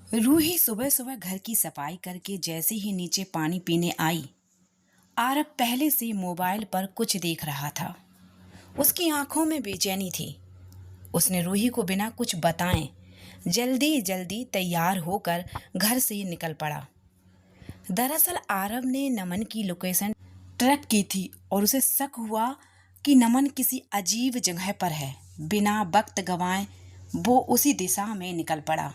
रूही सुबह सुबह घर की सफाई करके जैसे ही नीचे पानी पीने आई, आरव पहले से मोबाइल पर कुछ देख रहा था। उसकी आंखों में बेचैनी थी। उसने रूही को बिना कुछ बताए जल्दी जल्दी तैयार होकर घर से निकल पड़ा। दरअसल आरव ने नमन की लोकेशन ट्रैक की थी और उसे शक हुआ कि नमन किसी अजीब जगह पर है। बिना वक्त गंवाए वो उसी दिशा में निकल पड़ा।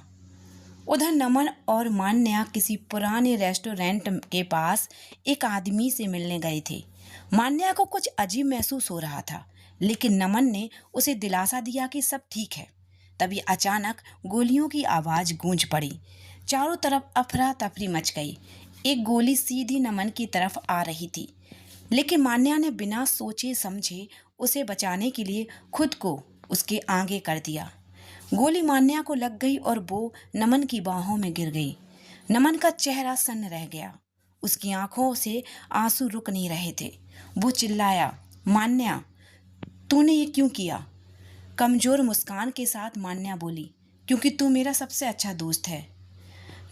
उधर नमन और मान्या किसी पुराने रेस्टोरेंट के पास एक आदमी से मिलने गए थे। मान्या को कुछ अजीब महसूस हो रहा था, लेकिन नमन ने उसे दिलासा दिया कि सब ठीक है। तभी अचानक गोलियों की आवाज गूंज पड़ी। चारों तरफ अफरा तफरी मच गई। एक गोली सीधी नमन की तरफ आ रही थी, लेकिन मान्या ने बिना सोचे समझे उसे बचाने के लिए खुद को उसके आगे कर दिया। गोली मान्या को लग गई और वो नमन की बाहों में गिर गई। नमन का चेहरा सन्न रह गया। उसकी आंखों से आंसू रुक नहीं रहे थे। वो चिल्लाया, मान्या, तूने ये क्यों किया? कमजोर मुस्कान के साथ मान्या बोली, क्योंकि तू मेरा सबसे अच्छा दोस्त है।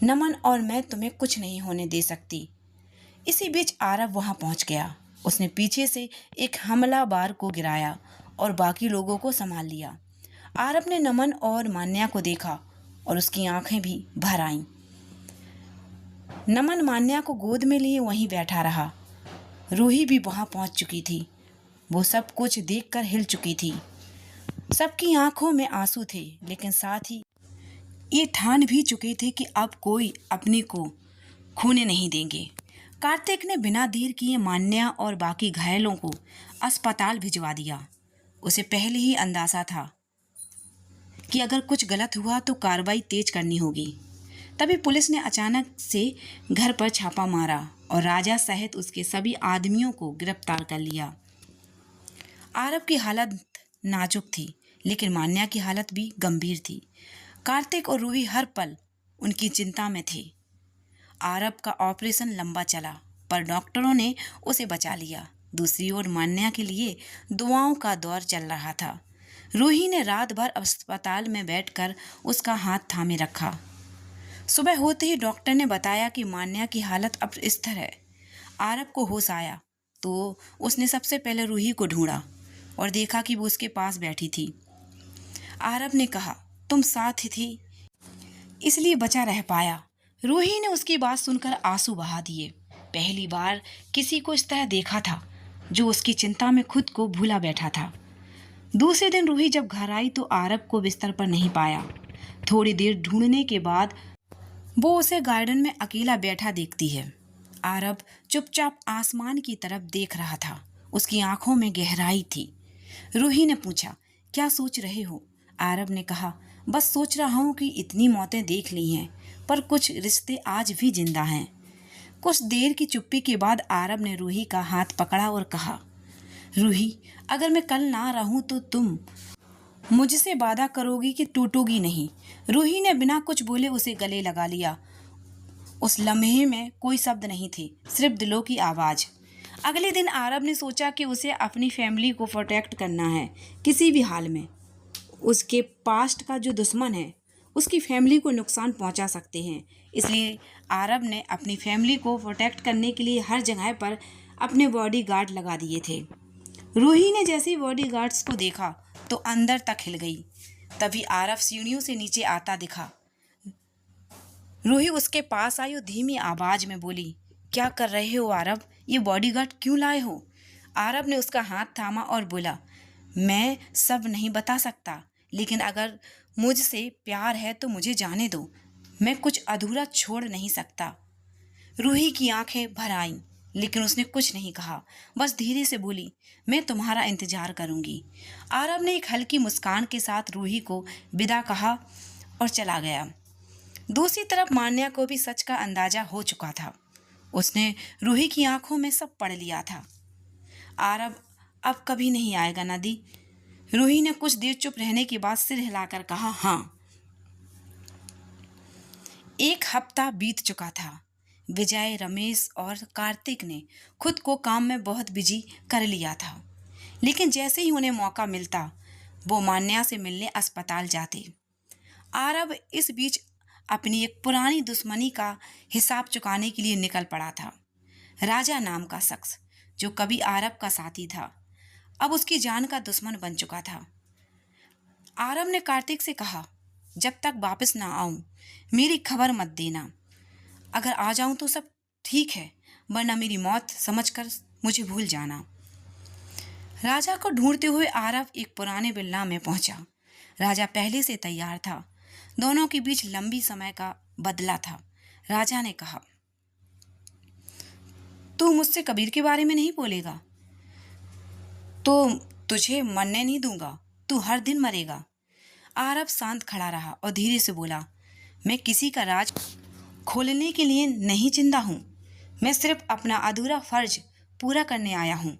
नमन और मैं तुम्हें कुछ नहीं होने दे सकती। इसी बीच आरव वहां पहुंच गया। उसने पीछे से एक हमलावर को गिराया और बाकी लोगों को संभाल लिया। आरव ने नमन और मान्या को देखा और उसकी आंखें भी भर आईं। नमन मान्या को गोद में लिए वहीं बैठा रहा। रूही भी वहां पहुंच चुकी थी। वो सब कुछ देखकर हिल चुकी थी। सबकी आंखों में आंसू थे, लेकिन साथ ही ये ठान भी चुके थे कि अब कोई अपने को खोने नहीं देंगे। कार्तिक ने बिना देर किए मान्या और बाकी घायलों को अस्पताल भिजवा दिया। उसे पहले ही अंदाजा था कि अगर कुछ गलत हुआ तो कार्रवाई तेज करनी होगी। तभी पुलिस ने अचानक से घर पर छापा मारा और राजा सहित उसके सभी आदमियों को गिरफ्तार कर लिया। आरव की हालत नाजुक थी, लेकिन मान्या की हालत भी गंभीर थी। कार्तिक और रूही हर पल उनकी चिंता में थे। आरव का ऑपरेशन लंबा चला, पर डॉक्टरों ने उसे बचा लिया। दूसरी ओर मान्या के लिए दुआओं का दौर चल रहा था। रूही ने रात भर अस्पताल में बैठकर उसका हाथ थामे रखा। सुबह होते ही डॉक्टर ने बताया कि मान्या की हालत अब स्थिर है। आरव को होश आया तो उसने सबसे पहले रूही को ढूंढा और देखा कि वो उसके पास बैठी थी। आरव ने कहा, तुम साथ ही थी, इसलिए बचा रह पाया। रूही ने उसकी बात सुनकर आंसू बहा दिए। पहली बार किसी को इस तरह देखा था, जो उसकी चिंता में खुद को भूला बैठा था। दूसरे दिन रूही जब घर आई तो आरव को बिस्तर पर नहीं पाया। थोड़ी देर ढूंढने के बाद वो उसे गार्डन में अकेला बैठा देखती है। आरव चुपचाप आसमान की तरफ देख रहा था। उसकी आंखों में गहराई थी। रूही ने पूछा, क्या सोच रहे हो? आरव ने कहा, बस सोच रहा हूँ कि इतनी मौतें देख ली हैं, पर कुछ रिश्ते आज भी जिंदा हैं। कुछ देर की चुप्पी के बाद आरव ने रूही का हाथ पकड़ा और कहा, रूही, अगर मैं कल ना रहूं तो तुम मुझसे वादा करोगी कि टूटोगी नहीं? रूही ने बिना कुछ बोले उसे गले लगा लिया। उस लम्हे में कोई शब्द नहीं थे, सिर्फ दिलों की आवाज। अगले दिन आरव ने सोचा कि उसे अपनी फैमिली को प्रोटेक्ट करना है, किसी भी हाल में। उसके पास्ट का जो दुश्मन है, उसकी फैमिली को नुकसान पहुंचा सकते हैं। इसलिए आरव ने अपनी फैमिली को प्रोटेक्ट करने के लिए हर जगह पर अपने बॉडीगार्ड लगा दिए थे। रूही ने जैसे ही बॉडीगार्ड्स को देखा तो अंदर तक हिल गई। तभी आरव सीढ़ियों से नीचे आता दिखा। रूही उसके पास आई और धीमी आवाज में बोली, क्या कर रहे हो आरव? ये बॉडीगार्ड क्यों लाए हो? आरव ने उसका हाथ थामा और बोला, मैं सब नहीं बता सकता, लेकिन अगर मुझसे प्यार है तो मुझे जाने दो। मैं कुछ अधूरा छोड़ नहीं सकता। रूही की आंखें भर आईं, लेकिन उसने कुछ नहीं कहा, बस धीरे से बोली, मैं तुम्हारा इंतजार करूंगी। आरव ने एक हल्की मुस्कान के साथ रूही को विदा कहा और चला गया। दूसरी तरफ मान्या को भी सच का अंदाजा हो चुका था। उसने रूही की आंखों में सब पढ़ लिया था। आरव अब कभी नहीं आएगा नदी। रूही ने कुछ देर चुप रहने के बाद सिर हिलाकर कहा, हाँ। एक हफ्ता बीत चुका था। विजय, रमेश और कार्तिक ने खुद को काम में बहुत बिजी कर लिया था, लेकिन जैसे ही उन्हें मौका मिलता वो मान्या से मिलने अस्पताल जाते। आरव इस बीच अपनी एक पुरानी दुश्मनी का हिसाब चुकाने के लिए निकल पड़ा था। राजा नाम का शख्स, जो कभी आरब का साथी था, अब उसकी जान का दुश्मन बन चुका था। आरब ने कार्तिक से कहा, जब तक वापस ना आऊं मेरी खबर मत देना। अगर आ जाऊं तो सब ठीक है, वरना मेरी मौत समझकर मुझे भूल जाना। राजा को ढूंढते हुए आरब एक पुराने विला में पहुंचा। राजा पहले से तैयार था। दोनों के बीच लंबी समय का बदला था। राजा ने कहा, तू मुझसे कबीर के बारे में नहीं बोलेगा तो तुझे मरने नहीं दूंगा, तू हर दिन मरेगा। आरब शांत खड़ा रहा और धीरे से बोला, मैं किसी का राज खोलने के लिए नहीं जिंदा हूं, मैं सिर्फ अपना अधूरा फर्ज पूरा करने आया हूं।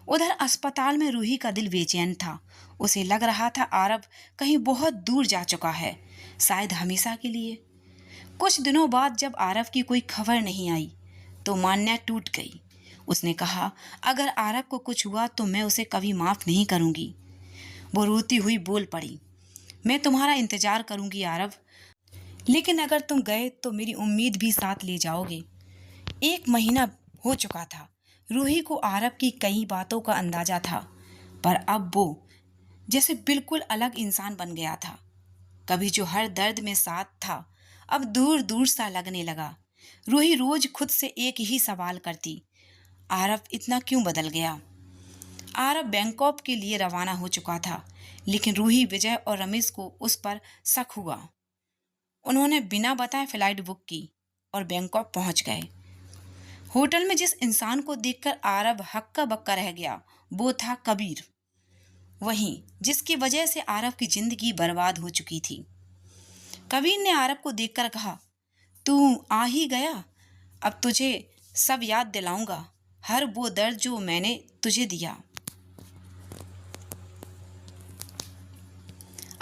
उधर अस्पताल में रूही का दिल बेचैन था। उसे लग रहा था आरब कहीं बहुत दूर जा चुका है, शायद हमेशा के लिए। कुछ दिनों बाद जब आरब की कोई खबर नहीं आई तो मान्या टूट गई। उसने कहा, अगर आरब को कुछ हुआ तो मैं उसे कभी माफ नहीं करूंगी। वो रोती हुई बोल पड़ी, मैं तुम्हारा इंतजार करूंगी आरब, लेकिन अगर तुम गए तो मेरी उम्मीद भी साथ ले जाओगे। 1 महीना हो चुका था। रूही को आरब की कई बातों का अंदाजा था, पर अब वो जैसे बिल्कुल अलग इंसान बन गया था। कभी जो हर दर्द में साथ था, अब दूर दूर सा लगने लगा। रूही रोज खुद से एक ही सवाल करती, आरब इतना क्यों बदल गया। आरब बैंकॉक के लिए रवाना हो चुका था, लेकिन रूही, विजय और रमेश को उस पर शक हुआ। उन्होंने बिना बताए फ्लाइट बुक की और बैंकॉक पहुंच गए। होटल में जिस इंसान को देखकर आरब हक्का बक्का रह गया, वो था कबीर, वही जिसकी वजह से आरब की जिंदगी बर्बाद हो चुकी थी। कबीर ने आरब को देखकर कहा, तू आ ही गया, अब तुझे सब याद दिलाऊंगा, हर वो दर्द जो मैंने तुझे दिया।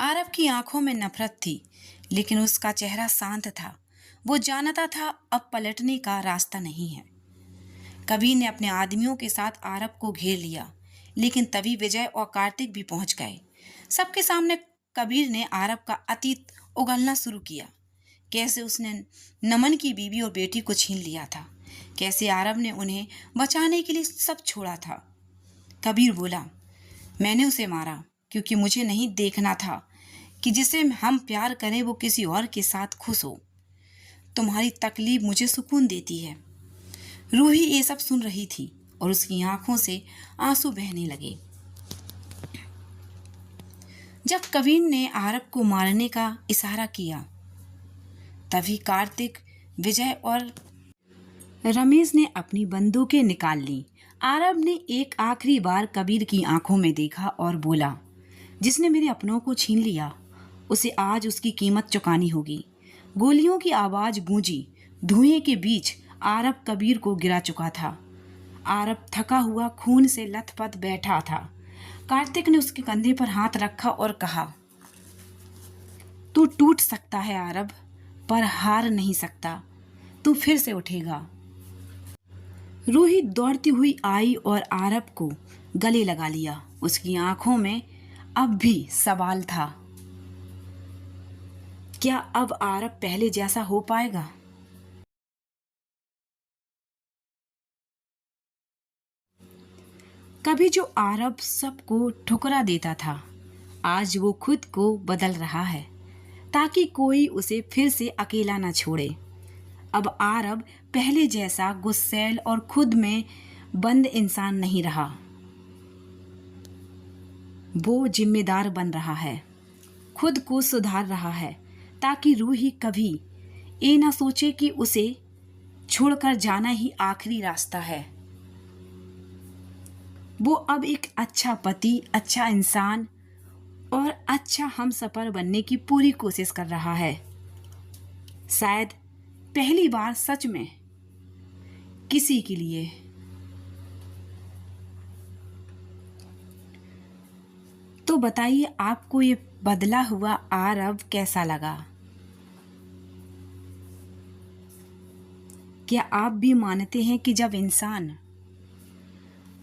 आरब की आंखों में नफरत थी, लेकिन उसका चेहरा शांत था। वो जानता था अब पलटने का रास्ता नहीं है। कबीर ने अपने आदमियों के साथ आरब को घेर लिया, लेकिन तभी विजय और कार्तिक भी पहुंच गए। सबके सामने कबीर ने आरब का अतीत उगलना शुरू किया। कैसे उसने नमन की बीवी और बेटी को छीन लिया था, कैसे आरब ने उन्हें बचाने के लिए सब छोड़ा था। कबीर बोला, मैंने उसे मारा क्योंकि मुझे नहीं देखना था कि जिसे हम प्यार करें वो किसी और के साथ खुश हो। तुम्हारी तकलीफ मुझे सुकून देती है। रूही ये सब सुन रही थी और उसकी आंखों से आंसू बहने लगे। जब कबीर ने आरब को मारने का इशारा किया, तभी कार्तिक, विजय और रमेश ने अपनी बंदूकें निकाल ली। आरब ने एक आखिरी बार कबीर की आंखों में देखा और बोला, जिसने मेरे अपनों को छीन लिया, उसे आज उसकी कीमत चुकानी होगी। गोलियों की आवाज गूंजी। धुएं के बीच आरब कबीर को गिरा चुका था। आरब थका हुआ खून से लथपथ बैठा था। कार्तिक ने उसके कंधे पर हाथ रखा और कहा, तू टूट सकता है आरब, पर हार नहीं सकता, तू फिर से उठेगा। रूही दौड़ती हुई आई और आरब को गले लगा लिया। उसकी आंखों में अब भी सवाल था, क्या अब आरब पहले जैसा हो पाएगा। कभी जो आरब सबको ठुकरा देता था, आज वो खुद को बदल रहा है ताकि कोई उसे फिर से अकेला न छोड़े। अब आरब पहले जैसा गुस्सैल और खुद में बंद इंसान नहीं रहा। वो जिम्मेदार बन रहा है, खुद को सुधार रहा है, ताकि रूही कभी ये ना सोचे कि उसे छोड़कर जाना ही आखिरी रास्ता है। वो अब एक अच्छा पति, अच्छा इंसान और अच्छा हमसफर बनने की पूरी कोशिश कर रहा है। शायद पहली बार सच में किसी के लिए। तो बताइए, आपको ये बदला हुआ आरब कैसा लगा? क्या आप भी मानते हैं कि जब इंसान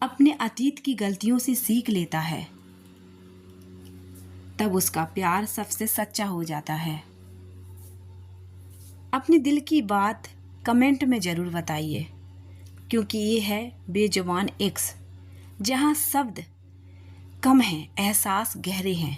अपने अतीत की गलतियों से सीख लेता है, तब उसका प्यार सबसे सच्चा हो जाता है? अपने दिल की बात कमेंट में ज़रूर बताइए, क्योंकि ये है बेजुबान इश्क, जहाँ शब्द कम हैं, एहसास गहरे हैं।